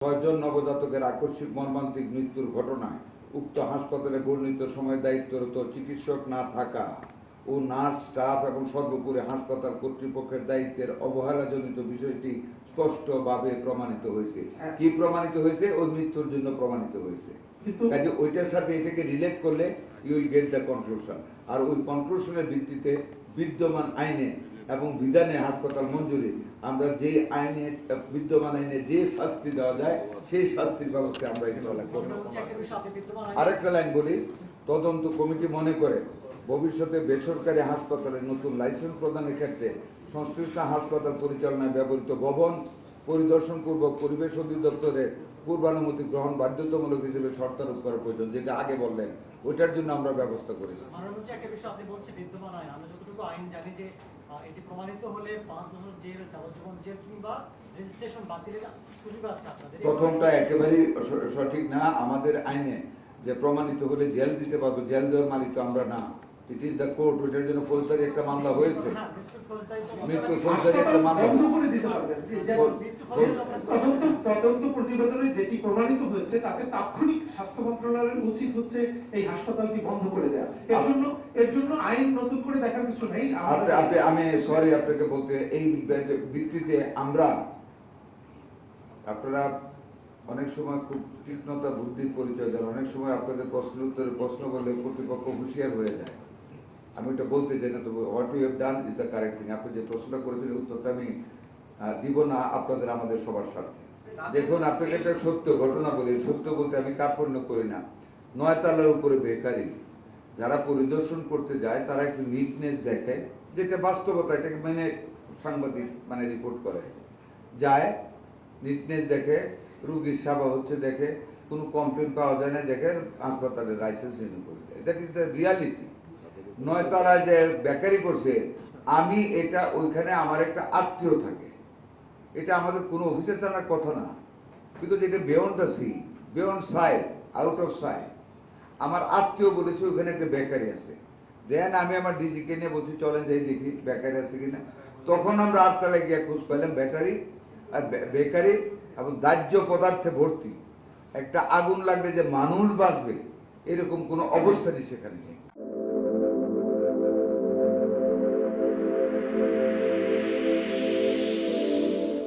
ছয়জন নবজাতকের আকস্মিক মর্মান্তিক মৃত্যুর ঘটনায় উক্ত হাসপাতালে বর্ণিত সময়ের দায়িত্বরত চিকিৎসক না থাকা ও নার্স স্টাফ এবং সর্বোপরি হাসপাতাল কর্তৃপক্ষের দায়িত্বের অবহেলাজনিত বিষয়টি স্পষ্টভাবে প্রমাণিত হয়েছে। কি প্রমাণিত হয়েছে? ওই মৃত্যুর জন্য প্রমাণিত হয়েছে। কাজে ওইটার সাথে এটাকে রিলেট করলে you will get the conclusion. আর ওই কনক্লুশনের ভিত্তিতে বিদ্যমান আইনে এবং বিধানে হাসপাতাল মঞ্জুরি আমরা যে আইনে বিদ্যমান আইনে যে শাস্তি দেওয়া যায় সেই শাস্তির ব্যবস্থা আমরা ইনশাআল্লাহ করব। আরেকটা লাইন বলি, তদন্ত কমিটি মনে করে ভবিষ্যতে বেসরকারি হাসপাতালে নতুন লাইসেন্স প্রদানের ক্ষেত্রে সংশ্লিষ্ট হাসপাতাল পরিচালনায় ব্যবহৃত ভবন পরিদর্শনপূর্বক পরিবেশ অধিদপ্তরের পূর্বানুমতি গ্রহণ বাধ্যতামূলক হিসেবে শর্তারোপ করা প্রয়োজন, যেটা আগে বললেন, ওইটার জন্য আমরা ব্যবস্থা করেছি। একটা বিষয় আপনি বলছেন বিদ্যমান আইন, আমরা যতটুকু আইন জানি যে এটি প্রমাণিত হলে 5 বছর জেল, যাবজ্জীবন জেল কিংবা রেজিস্ট্রেশন বাতিলের সুযোগ আছে আপনাদের। প্রথমটা একেবারেই সঠিক না। আমাদের আইনে যে প্রমাণিত হলে জেল দিতে পারবো, জেল দেওয়ার মালিক তো আমরা না, ইট ইজ দ্য কোর্ট। ওইটার জন্য ফৌজদারি একটা মামলা হয়েছে, মৃত্যু ফৌজদারি একটা মামলা তদন্ত প্রতিবেদনে যেটি প্রমাণিত হয়েছে তাতে তাৎক্ষণিক স্বাস্থ্য মন্ত্রণালয়ের উচিত হচ্ছে এই হাসপাতালটি বন্ধ করে দেওয়া। এর জন্য আইন নতুন করে দেখার কিছু নেই। আমি সরি আপনাকে বলতে, এই ভিত্তিতে আমরা, আপনারা অনেক সময় খুব তীক্ষ্ণতা বুদ্ধির পরিচয় দেন, অনেক সময় আপনাদের প্রশ্নের উত্তরে প্রশ্ন করলে কর্তৃপক্ষ হুঁশিয়ার হয়ে যায়। আমি ওটা বলতে চাই না, তবে what you have done is the correct thing. আপনি যে প্রশ্নটা করেছিলেন উত্তরটা আমি দিব না আপনাদের আমাদের সবার স্বার্থে। দেখুন, আপনাকে একটা সত্য ঘটনা বলি, সত্য বলতে আমি কার্পণ্য করি না। 9 তলার উপরে বেকারি যারা পরিদর্শন করতে যায় তারা একটু নিটনেস দেখে, যেটা বাস্তবতা, এটাকে মানে সাংবাদিক মানে রিপোর্ট করে যায়, নিটনেস দেখে, রুগীর সেবা হচ্ছে দেখে, কোনো কমপ্লেন পাওয়া যায় না দেখে, হাসপাতালের লাইসেন্স রিনিউ করে দেয়। That is the reality. 9 তলায় যে বেকারি করছে, আমি এটা ওইখানে আমার একটা আত্মীয় থাকে, এটা আমাদের কোনো অফিসের জানার কথা না, বিকজ এটা beyond the sea, beyond side, out of side. আমার আত্মীয় বলেছে ওখানে একটা বেকারি আছে, দেন আমি আমার ডিজিকে নিয়ে বলছি চলেন যাই দেখি বেকারি আছে কিনা। তখন আমরা 8 তলায় গিয়ে খোঁজ পেলাম বেকারি এবং দাহ্য পদার্থে ভর্তি। একটা আগুন লাগলে যে মানুষ বাঁচবে এরকম কোনো অবস্থানই সেখানে নেই।